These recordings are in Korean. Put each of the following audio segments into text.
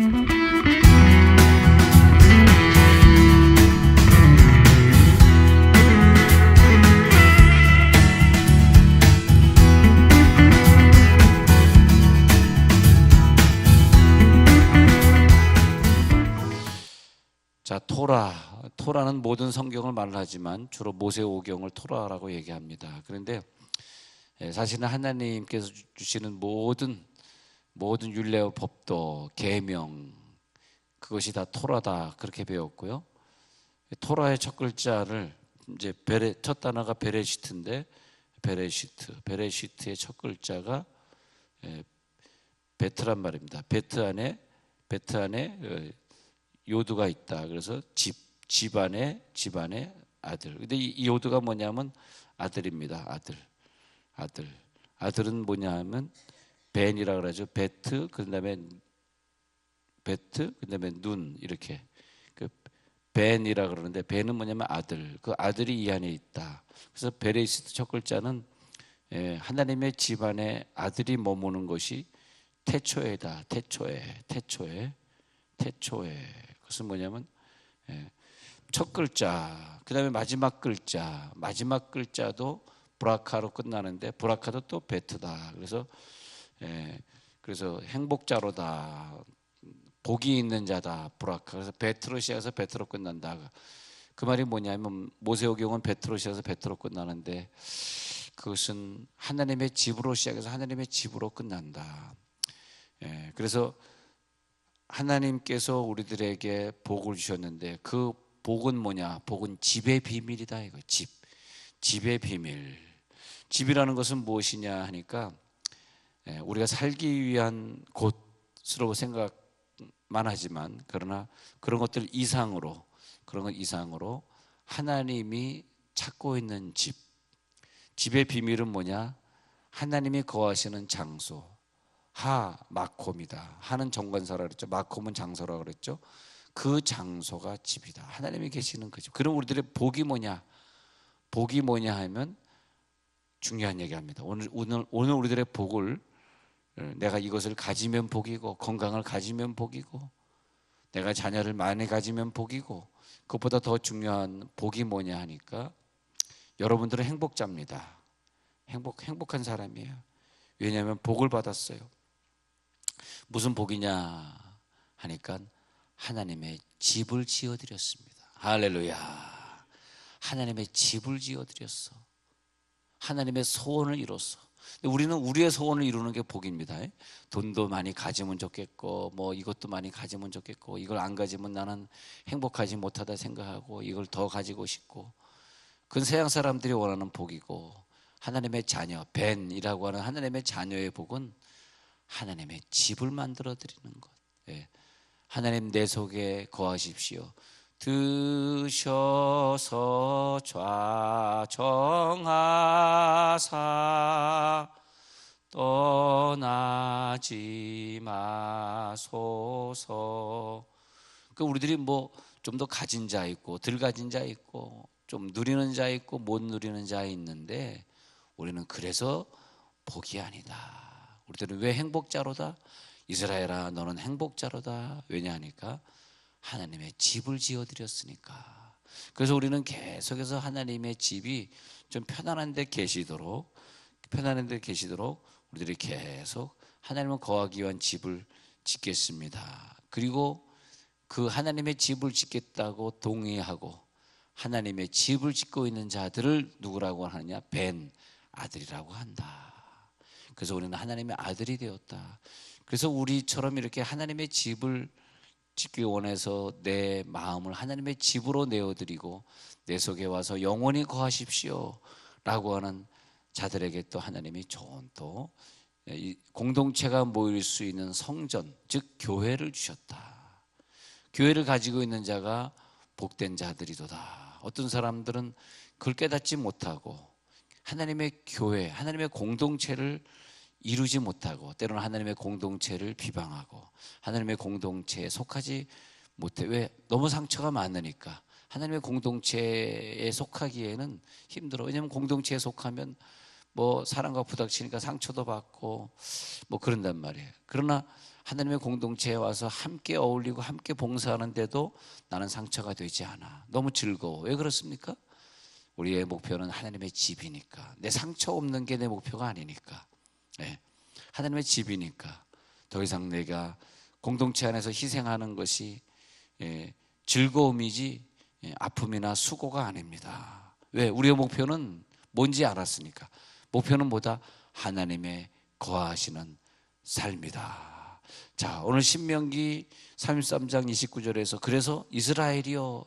자, 토라는 모든 성경을 말하지만 주로 모세오경을 토라라고 얘기합니다. 그런데 사실은 하나님께서 주시는 모든 율례와 법도 계명, 그것이 다 토라다, 그렇게 배웠고요. 토라의 첫 글자를 이제 첫 단어가 베레시트인데, 베레시트의 첫 글자가 베트란 말입니다. 베트 안에 요드가 있다. 그래서 집안의 아들. 근데 이 요드가 뭐냐면 아들입니다. 아들은 뭐냐면 벤이라 그러죠. 베트, 그다음에 눈, 이렇게. 그 벤이라 그러는데 벤은 뭐냐면 아들. 그 아들이 이 안에 있다. 그래서 베레시트 첫 글자는 하나님의 집안에 아들이 머무는 것이 태초에다. 태초에. 그것은 뭐냐면 첫 글자, 그 다음에 마지막 글자도 브라카로 끝나는데, 브라카도 또 베트다. 그래서 행복자로다, 복이 있는 자다, 브라카. 그래서 베트로 시작해서 베트로 끝난다. 그 말이 뭐냐면 모세오경은 베트로 시작해서 베트로 끝나는데, 그것은 하나님의 집으로 시작해서 하나님의 집으로 끝난다. 그래서 하나님께서 우리들에게 복을 주셨는데, 그 복은 뭐냐? 복은 집의 비밀이다, 이거. 집의 비밀. 집이라는 것은 무엇이냐 하니까, 우리가 살기 위한 곳으로 생각만 하지만, 그러나 그런 것들 이상으로 하나님이 찾고 있는 집의 비밀은 뭐냐? 하나님이 거하시는 장소. 마콤이다. 하는 정관사라 그랬죠. 마콤은 장소라 그랬죠. 그 장소가 집이다. 하나님이 계시는 그 집. 그럼 우리들의 복이 뭐냐? 복이 뭐냐 하면 중요한 얘기합니다. 오늘 우리들의 복을, 내가 이것을 가지면 복이고, 건강을 가지면 복이고, 내가 자녀를 많이 가지면 복이고, 그것보다 더 중요한 복이 뭐냐 하니까, 여러분들은 행복자입니다. 행복한 사람이에요. 왜냐하면 복을 받았어요. 무슨 복이냐 하니까 하나님의 집을 지어드렸습니다. 할렐루야. 하나님의 집을 지어드렸어. 하나님의 소원을 이뤘어. 우리는 우리의 소원을 이루는 게 복입니다. 돈도 많이 가지면 좋겠고, 뭐 이것도 많이 가지면 좋겠고, 이걸 안 가지면 나는 행복하지 못하다 생각하고, 이걸 더 가지고 싶고, 그건 세상 사람들이 원하는 복이고, 하나님의 자녀, 벤이라고 하는 하나님의 자녀의 복은 하나님의 집을 만들어 드리는 것. 하나님 내 속에 거하십시오. 드셔서 좌정하사 떠나지 마소서. 그 우리들이 뭐 좀 더 가진 자 있고, 덜 가진 자 있고, 좀 누리는 자 있고, 못 누리는 자 있는데, 우리는 그래서 복이 아니다. 우리들은 왜 행복자로다? 이스라엘아, 너는 행복자로다. 왜냐하니까 하나님의 집을 지어드렸으니까. 그래서 우리는 계속해서 하나님의 집이 좀 편안한 데 계시도록 우리들이 계속 하나님을 거하기 위한 집을 짓겠습니다. 그리고 그 하나님의 집을 짓겠다고 동의하고 하나님의 집을 짓고 있는 자들을 누구라고 하느냐? 벤, 아들이라고 한다. 그래서 우리는 하나님의 아들이 되었다. 그래서 우리처럼 이렇게 하나님의 집을 짓기 원해서 내 마음을 하나님의 집으로 내어드리고 내 속에 와서 영원히 거하십시오 라고 하는 자들에게 또 하나님이 좋은 또 공동체가 모일 수 있는 성전, 즉 교회를 주셨다. 교회를 가지고 있는 자가 복된 자들이도다. 어떤 사람들은 그걸 깨닫지 못하고 하나님의 교회, 하나님의 공동체를 이루지 못하고 때로는 하나님의 공동체를 비방하고 하나님의 공동체에 속하지 못해. 왜? 너무 상처가 많으니까. 하나님의 공동체에 속하기에는 힘들어. 왜냐하면 공동체에 속하면 뭐 사람과 부닥치니까 상처도 받고 뭐 그런단 말이에요. 그러나 하나님의 공동체에 와서 함께 어울리고 함께 봉사하는데도 나는 상처가 되지 않아. 너무 즐거워. 왜 그렇습니까? 우리의 목표는 하나님의 집이니까. 내 상처 없는 게 내 목표가 아니니까. 네. 하나님의 집이니까 더 이상 내가 공동체 안에서 희생하는 것이 즐거움이지 아픔이나 수고가 아닙니다. 왜? 우리의 목표는 뭔지 알았으니까. 목표는 뭐다? 하나님의 거하시는 삶이다. 자, 오늘 신명기 33장 29절에서 그래서 이스라엘이여,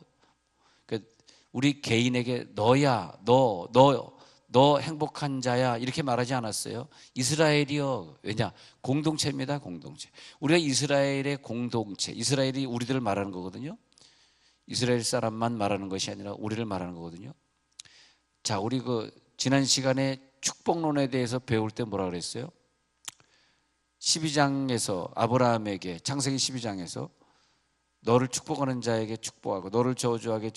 우리 개인에게 너야, 너 행복한 자야 이렇게 말하지 않았어요. 이스라엘이여. 왜냐? 공동체입니다. 공동체. 우리가 이스라엘의 공동체, 이스라엘이 우리들을 말하는 거거든요. 이스라엘 사람만 말하는 것이 아니라 우리를 말하는 거거든요. 자, 우리 지난 시간에 축복론에 대해서 배울 때 뭐라 그랬어요? 12장에서 아브라함에게, 창세기 12장에서 너를 축복하는 자에게 축복하고 너를 저주하게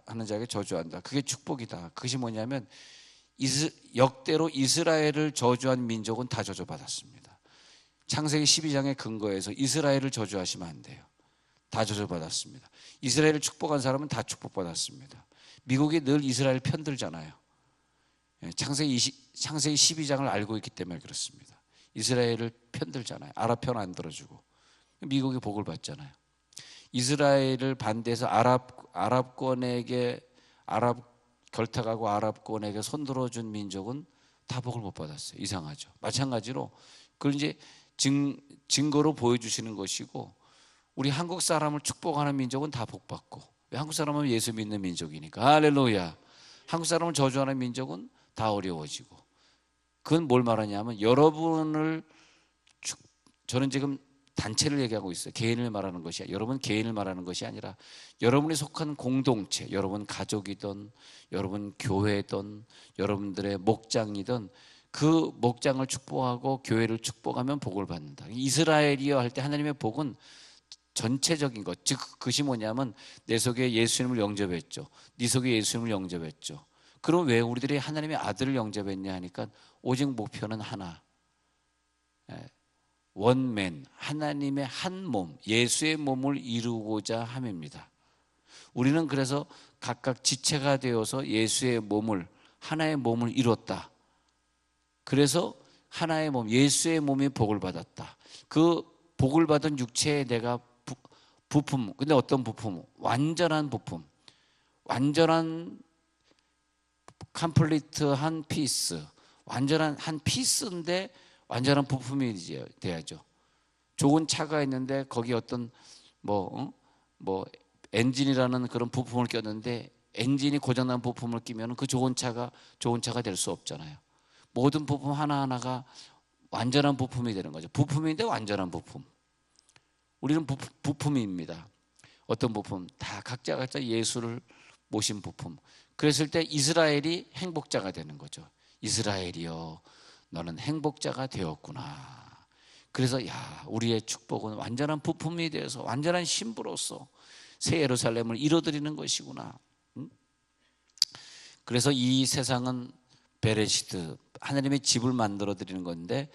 하는 자에게 저주한다. 그게 축복이다. 그것이 뭐냐면 역대로 이스라엘을 저주한 민족은 다 저주받았습니다. 창세기 12장의 근거에서 이스라엘을 저주하시면 안 돼요. 다 저주받았습니다. 이스라엘을 축복한 사람은 다 축복받았습니다. 미국이 늘 이스라엘 편들잖아요. 창세기 12장을 알고 있기 때문에 그렇습니다. 이스라엘을 편들잖아요. 아랍 편 안 들어주고 미국이 복을 받잖아요. 이스라엘을 반대해서 아랍권에게 결탁하고 아랍권에게 손들어준 민족은 다 복을 못 받았어요. 이상하죠. 마찬가지로 그걸 이제 증거로 보여주시는 것이고, 우리 한국 사람을 축복하는 민족은 다 복받고, 왜? 한국 사람은 예수 믿는 민족이니까. 할렐루야. 한국 사람을 저주하는 민족은 다 어려워지고. 그건 뭘 말하냐면 저는 지금 단체를 얘기하고 있어요. 개인을 말하는 것이 아니라, 여러분 개인을 말하는 것이 아니라 여러분이 속한 공동체, 여러분 가족이든 여러분 교회든 여러분들의 목장이든 그 목장을 축복하고 교회를 축복하면 복을 받는다. 이스라엘이여 할 때 하나님의 복은 전체적인 것, 즉 그것이 뭐냐면 내 속에 예수님을 영접했죠. 네 속에 예수님을 영접했죠. 그럼 왜 우리들이 하나님의 아들을 영접했냐 하니까 오직 목표는 하나, 원맨, 하나님의 한 몸, 예수의 몸을 이루고자 함입니다. 우리는 그래서 각각 지체가 되어서 예수의 몸을, 하나의 몸을 이뤘다. 그래서 하나의 몸, 예수의 몸이 복을 받았다. 그 복을 받은 육체에 내가 부품, 근데 어떤 부품? 완전한 부품, 완전한 컴플리트한 피스, 완전한 한 피스인데 완전한 부품이 돼야죠. 좋은 차가 있는데 거기 어떤 엔진이라는 그런 부품을 꼈는데 엔진이 고장난 부품을 끼면 그 좋은 차가 될 수 없잖아요. 모든 부품 하나하나가 완전한 부품이 되는 거죠. 부품인데 완전한 부품. 우리는 부품입니다. 어떤 부품? 다 각자 예수를 모신 부품. 그랬을 때 이스라엘이 행복자가 되는 거죠. 이스라엘이여, 너는 행복자가 되었구나. 그래서 우리의 축복은 완전한 부품이 되어서 완전한 신부로서 새 예루살렘을 이뤄드리는 것이구나. 그래서 이 세상은 베레시트, 하나님의 집을 만들어 드리는 건데,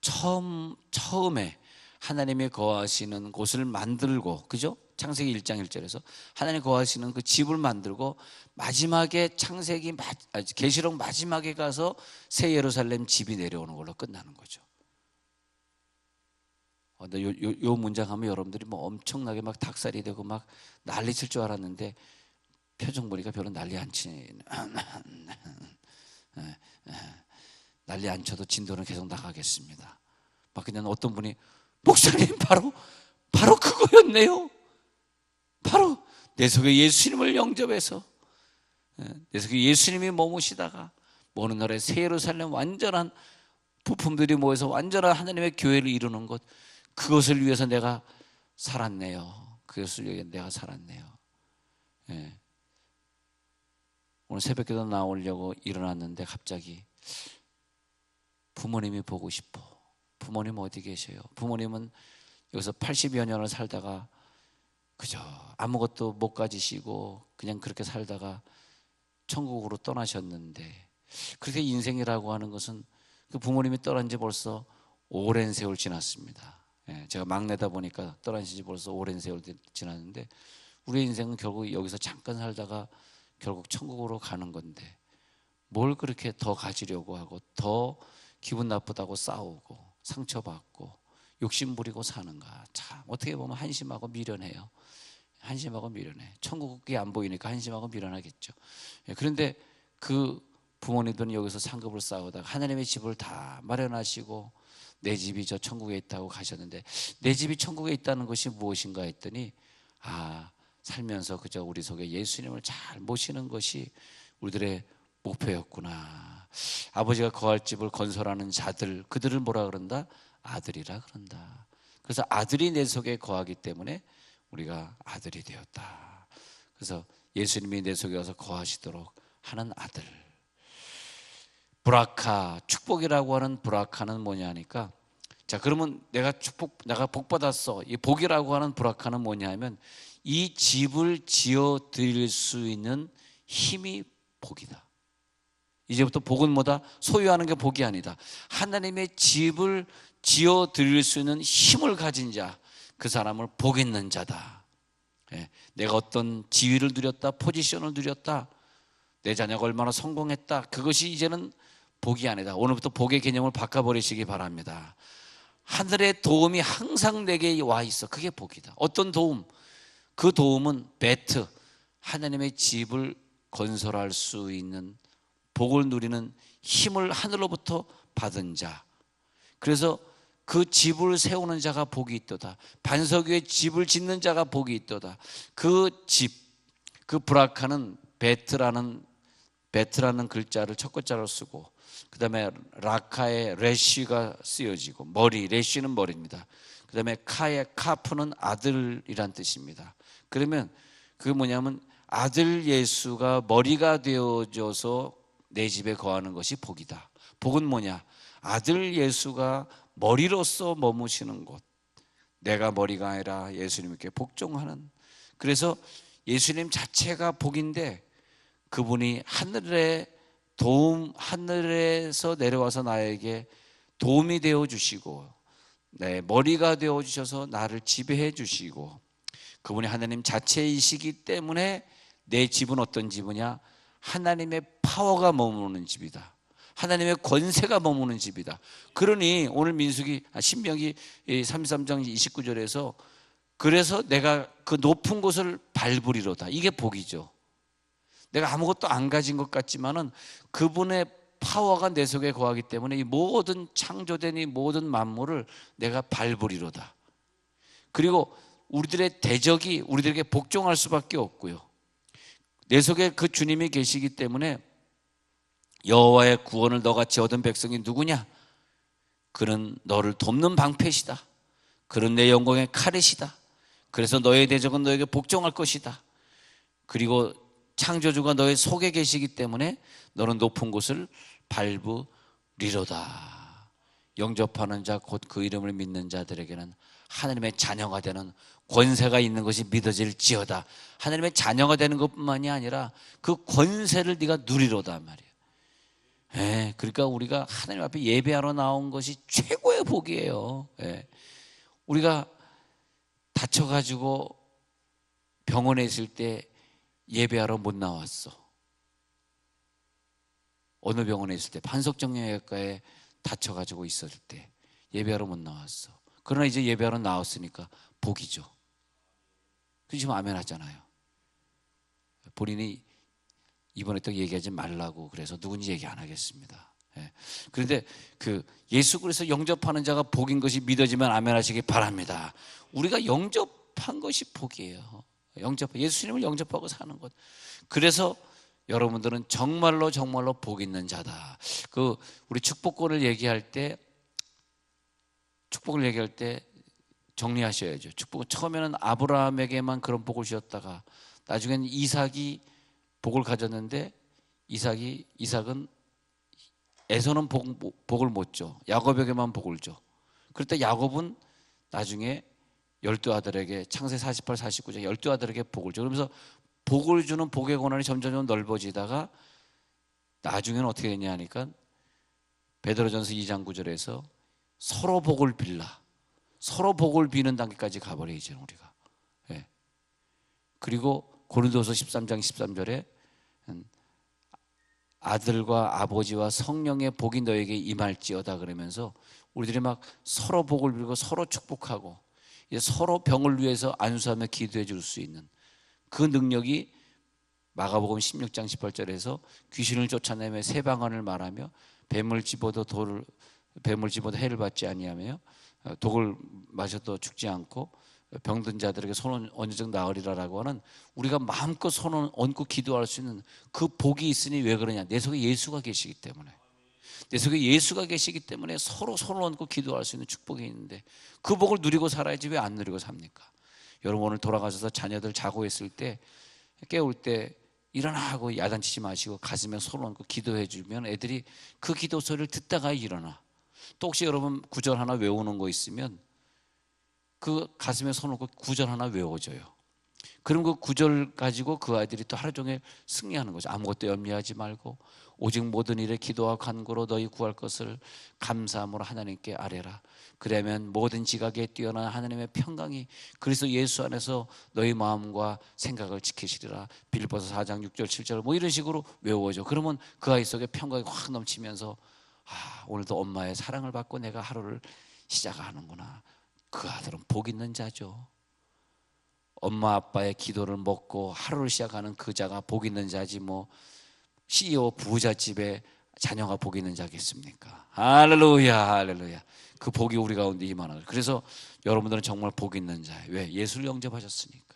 처음에 하나님이 거하시는 곳을 만들고, 그죠? 창세기 1장 1절에서 하나님 거하시는 그 집을 만들고, 마지막에 계시록 마지막에 가서 새 예루살렘 집이 내려오는 걸로 끝나는 거죠. 요 문장 하면 여러분들이 엄청나게 닭살이 되고 난리 칠 줄 알았는데 표정 보니까 별로 난리 안 치네. 난리 안 쳐도 진도는 계속 나가겠습니다. 그냥 어떤 분이 목사님 바로 그거였네요. 바로 내 속에 예수님을 영접해서 내 속에 예수님이 머무시다가 어느 날에 새 예루살렘 완전한 부품들이 모여서 완전한 하나님의 교회를 이루는 것, 그것을 위해서 내가 살았네요. 그것을 위해 내가 살았네요. 오늘 새벽기도 나오려고 일어났는데 갑자기 부모님이 보고 싶어. 부모님 어디 계셔요? 부모님은 여기서 80여 년을 살다가 그저 아무것도 못 가지시고 그냥 그렇게 살다가 천국으로 떠나셨는데, 그렇게 인생이라고 하는 것은 그 부모님이 떠난 지 벌써 오랜 세월 지났습니다. 제가 막내다 보니까 떠나신 지 벌써 오랜 세월 지났는데 우리의 인생은 결국 여기서 잠깐 살다가 결국 천국으로 가는 건데 뭘 그렇게 더 가지려고 하고 더 기분 나쁘다고 싸우고 상처받고 욕심 부리고 사는가. 참 어떻게 보면 한심하고 미련해요. 한심하고 미련해. 천국이 안 보이니까 한심하고 미련하겠죠. 그런데 그 부모님들은 여기서 상급을 쌓으다가 하나님의 집을 다 마련하시고 내 집이 저 천국에 있다고 가셨는데 내 집이 천국에 있다는 것이 무엇인가 했더니 살면서 그저 우리 속에 예수님을 잘 모시는 것이 우리들의 목표였구나. 아버지가 거할 집을 건설하는 자들, 그들을 뭐라 그런다? 아들이라 그런다. 그래서 아들이 내 속에 거하기 때문에 우리가 아들이 되었다. 그래서 예수님이 내 속에 와서 거하시도록 하는 아들. 브라카, 축복이라고 하는 브라카는 뭐냐 하니까, 자 그러면 내가 복 받았어. 이 복이라고 하는 브라카는 뭐냐 하면 이 집을 지어 드릴 수 있는 힘이 복이다. 이제부터 복은 뭐다? 소유하는 게 복이 아니다. 하나님의 집을 지어 드릴 수 있는 힘을 가진 자, 그 사람을 복 있는 자다. 내가 어떤 지위를 누렸다, 포지션을 누렸다, 내 자녀가 얼마나 성공했다, 그것이 이제는 복이 아니다. 오늘부터 복의 개념을 바꿔버리시기 바랍니다. 하늘의 도움이 항상 내게 와 있어. 그게 복이다. 어떤 도움? 그 도움은 베트, 하나님의 집을 건설할 수 있는 복을 누리는 힘을 하늘로부터 받은 자. 그래서 그 집을 세우는 자가 복이 있도다. 반석 위에 집을 짓는 자가 복이 있도다. 그 집, 그 브라카는 베트라는 글자를 첫 글자로 쓰고, 그 다음에 라카의 레쉬가 쓰여지고, 머리, 레쉬는 머리입니다. 그 다음에 카의 카프는 아들이란 뜻입니다. 그러면 그게 뭐냐면 아들 예수가 머리가 되어져서 내 집에 거하는 것이 복이다. 복은 뭐냐? 아들 예수가 머리로서 머무시는 곳, 내가 머리가 아니라 예수님께 복종하는. 그래서 예수님 자체가 복인데 그분이 하늘에서 내려와서 나에게 도움이 되어 주시고 내 머리가 되어 주셔서 나를 지배해 주시고, 그분이 하나님 자체이시기 때문에 내 집은 어떤 집이냐? 하나님의 파워가 머무는 집이다. 하나님의 권세가 머무는 집이다. 그러니 오늘 신명기 33장 29절에서 그래서 내가 그 높은 곳을 밟으리로다. 이게 복이죠. 내가 아무것도 안 가진 것 같지만은 그분의 파워가 내 속에 거하기 때문에 이 모든 창조된 이 모든 만물을 내가 밟으리로다. 그리고 우리들의 대적이 우리들에게 복종할 수밖에 없고요. 내 속에 그 주님이 계시기 때문에 여호와의 구원을 너같이 얻은 백성이 누구냐? 그는 너를 돕는 방패시다. 그는 내 영광의 칼이시다. 그래서 너의 대적은 너에게 복종할 것이다. 그리고 창조주가 너의 속에 계시기 때문에 너는 높은 곳을 밟으리로다. 영접하는 자 곧 그 이름을 믿는 자들에게는 하나님의 자녀가 되는 권세가 있는 것이 믿어질지어다. 하나님의 자녀가 되는 것뿐만이 아니라 그 권세를 네가 누리로다 말이에요. 그러니까 우리가 하나님 앞에 예배하러 나온 것이 최고의 복이에요. 우리가 다쳐가지고 병원에 있을 때 예배하러 못 나왔어. 어느 병원에 있을 때, 판석정형외과에 다쳐가지고 있었을 때 예배하러 못 나왔어. 그러나 이제 예배하러 나왔으니까 복이죠. 그 지금 아멘 하잖아요. 본인이 이번에 또 얘기하지 말라고 그래서 누군지 얘기 안 하겠습니다. 그런데 그 예수 그리스도 영접하는 자가 복인 것이 믿어지면 아멘 하시기 바랍니다. 우리가 영접한 것이 복이에요. 예수님을 영접하고 사는 것. 그래서 여러분들은 정말로 복 있는 자다. 우리 축복을 얘기할 때 정리하셔야죠. 축복은 처음에는 아브라함에게만 그런 복을 주셨다가 나중에는 이삭이 복을 가졌는데 이삭은 에서는 복을 못 줘. 야곱에게만 복을 줘. 그럴 때 야곱은 나중에 12아들에게 창세 48, 49장 12아들에게 복을 줘. 그러면서 복을 주는 복의 권한이 점점 넓어지다가 나중에는 어떻게 되냐 하니까 베드로전서 2장 9절에서 서로 복을 빌라. 서로 복을 비는 단계까지 가버려야죠 우리가. 예. 그리고 고린도서 13장 13절에 아들과 아버지와 성령의 복이 너에게 임할지어다 그러면서 우리들이 막 서로 복을 빌고 서로 축복하고 이제 서로 병을 위해서 안수하며 기도해 줄 수 있는 그 능력이 마가복음 16장 18절에서 귀신을 쫓아내며 새 방언을 말하며 뱀을 집어도 해를 받지 아니하며 독을 마셔도 죽지 않고 병든 자들에게 손 얹어 나으리라라고 하는 우리가 마음껏 손을 얹고 기도할 수 있는 그 복이 있으니 왜 그러냐? 내 속에 예수가 계시기 때문에. 내 속에 예수가 계시기 때문에 서로 손을 얹고 기도할 수 있는 축복이 있는데 그 복을 누리고 살아야지 왜 안 누리고 삽니까? 여러분 오늘 돌아가셔서 자녀들 자고 있을 때 깨울 때 일어나 하고 야단치지 마시고 가슴에 손을 얹고 기도해 주면 애들이 그 기도 소리를 듣다가 일어나. 또 혹시 여러분 구절 하나 외우는 거 있으면 그 가슴에 손을 얹고 구절 하나 외워줘요. 그럼 그 구절 가지고 그 아이들이 또 하루 종일 승리하는 거죠. 아무것도 염려하지 말고 오직 모든 일에 기도와 간구로 너희 구할 것을 감사함으로 하나님께 아뢰라. 그러면 모든 지각에 뛰어난 하나님의 평강이 그리스도 예수 안에서 너희 마음과 생각을 지키시리라. 빌립보서 4장 6절 7절 뭐 이런 식으로 외워줘. 그러면 그 아이 속에 평강이 확 넘치면서 오늘도 엄마의 사랑을 받고 내가 하루를 시작하는구나. 그 아들은 복 있는 자죠. 엄마 아빠의 기도를 먹고 하루를 시작하는 그 자가 복 있는 자지 뭐 CEO 부자집에 자녀가 복 있는 자겠습니까? 할렐루야 할렐루야. 그 복이 우리 가운데 임하는 거예요. 그래서 여러분들은 정말 복 있는 자예요. 왜? 예수를 영접하셨으니까.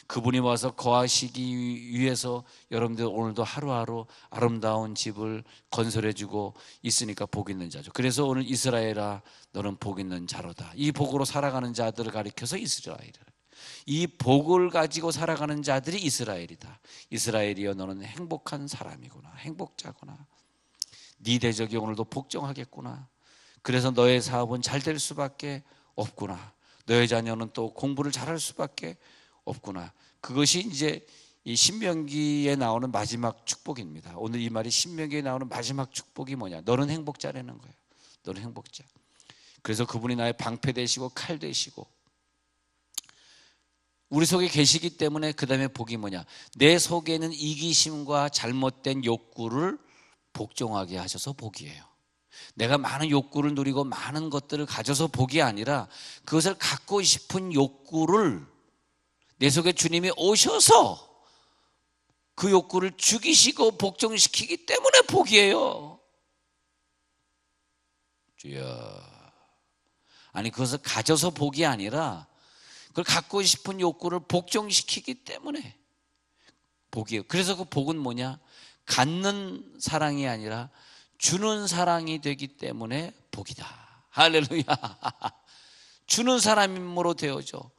그분이 와서 거하시기 위해서 여러분들 오늘도 하루하루 아름다운 집을 건설해주고 있으니까 복 있는 자죠. 그래서 오늘 이스라엘아 너는 복 있는 자로다. 이 복으로 살아가는 자들을 가리켜서 이스라엘을, 이 복을 가지고 살아가는 자들이 이스라엘이다. 이스라엘이여 너는 행복한 사람이구나. 행복자구나. 네 대적이 오늘도 복종하겠구나. 그래서 너의 사업은 잘 될 수밖에 없구나. 너의 자녀는 또 공부를 잘할 수밖에 없구나. 그것이 이제 이 신명기에 나오는 마지막 축복입니다. 오늘 이 말이 신명기에 나오는 마지막 축복이 뭐냐? 너는 행복자라는 거예요. 너는 행복자. 그래서 그분이 나의 방패 되시고 칼 되시고 우리 속에 계시기 때문에 그 다음에 복이 뭐냐? 내 속에는 이기심과 잘못된 욕구를 복종하게 하셔서 복이에요. 내가 많은 욕구를 누리고 많은 것들을 가져서 복이 아니라 그것을 갖고 싶은 욕구를 내 속에 주님이 오셔서 그 욕구를 죽이시고 복종시키기 때문에 복이에요. 주여. 아니 그것을 가져서 복이 아니라 그걸 갖고 싶은 욕구를 복종시키기 때문에 복이에요. 그래서 그 복은 뭐냐? 갖는 사랑이 아니라 주는 사랑이 되기 때문에 복이다. 할렐루야. 주는 사람으로 되어져.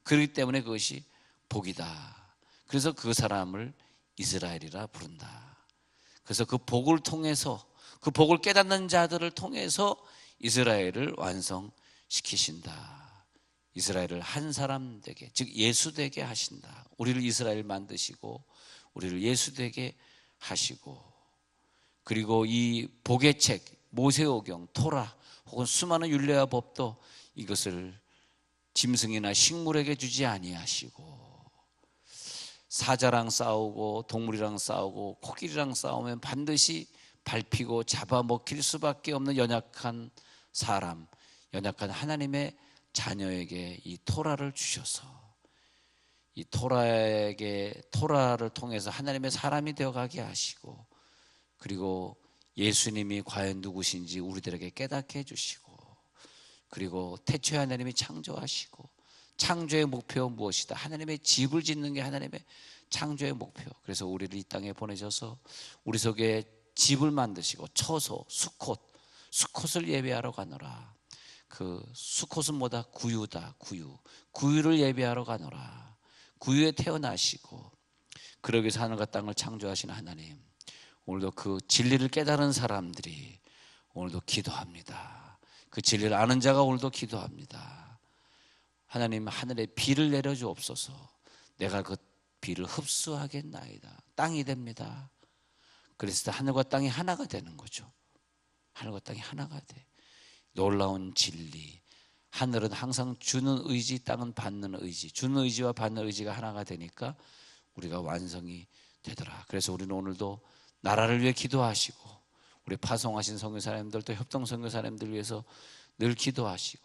그렇기 때문에 그것이 복이다. 그래서 그 사람을 이스라엘이라 부른다. 그래서 그 복을 통해서 그 복을 깨닫는 자들을 통해서 이스라엘을 완성시키신다. 이스라엘을 한 사람 되게, 즉 예수 되게 하신다. 우리를 이스라엘 만드시고 우리를 예수 되게 하시고, 그리고 이 복의 책 모세오경, 토라 혹은 수많은 율례와 법도 이것을 짐승이나 식물에게 주지 아니하시고, 사자랑 싸우고 동물이랑 싸우고 코끼리랑 싸우면 반드시 밟히고 잡아먹힐 수밖에 없는 연약한 사람, 연약한 하나님의 자녀에게 이 토라를 주셔서 이 토라를 통해서 하나님의 사람이 되어가게 하시고, 그리고 예수님이 과연 누구신지 우리들에게 깨닫게 해주시고, 그리고 태초에 하나님이 창조하시고 창조의 목표가 무엇이다? 하나님의 집을 짓는 게 하나님의 창조의 목표. 그래서 우리를 이 땅에 보내셔서 우리 속에 집을 만드시고 처소, 수콧을 예배하러 가노라. 그 수콧은 뭐다? 구유다. 구유를 예배하러 가노라. 구유에 태어나시고 그러기 위해서 하늘과 땅을 창조하신 하나님, 오늘도 그 진리를 깨달은 사람들이 오늘도 기도합니다. 그 진리를 아는 자가 오늘도 기도합니다. 하나님, 하늘에 비를 내려주옵소서. 내가 그 비를 흡수하겠나이다. 땅이 됩니다. 그래서 하늘과 땅이 하나가 되는 거죠. 하늘과 땅이 하나가 돼. 놀라운 진리, 하늘은 항상 주는 의지, 땅은 받는 의지. 주는 의지와 받는 의지가 하나가 되니까 우리가 완성이 되더라. 그래서 우리는 오늘도 나라를 위해 기도하시고, 우리 파송하신 선교사님들, 또 협동 선교사님들 위해서 늘 기도하시고,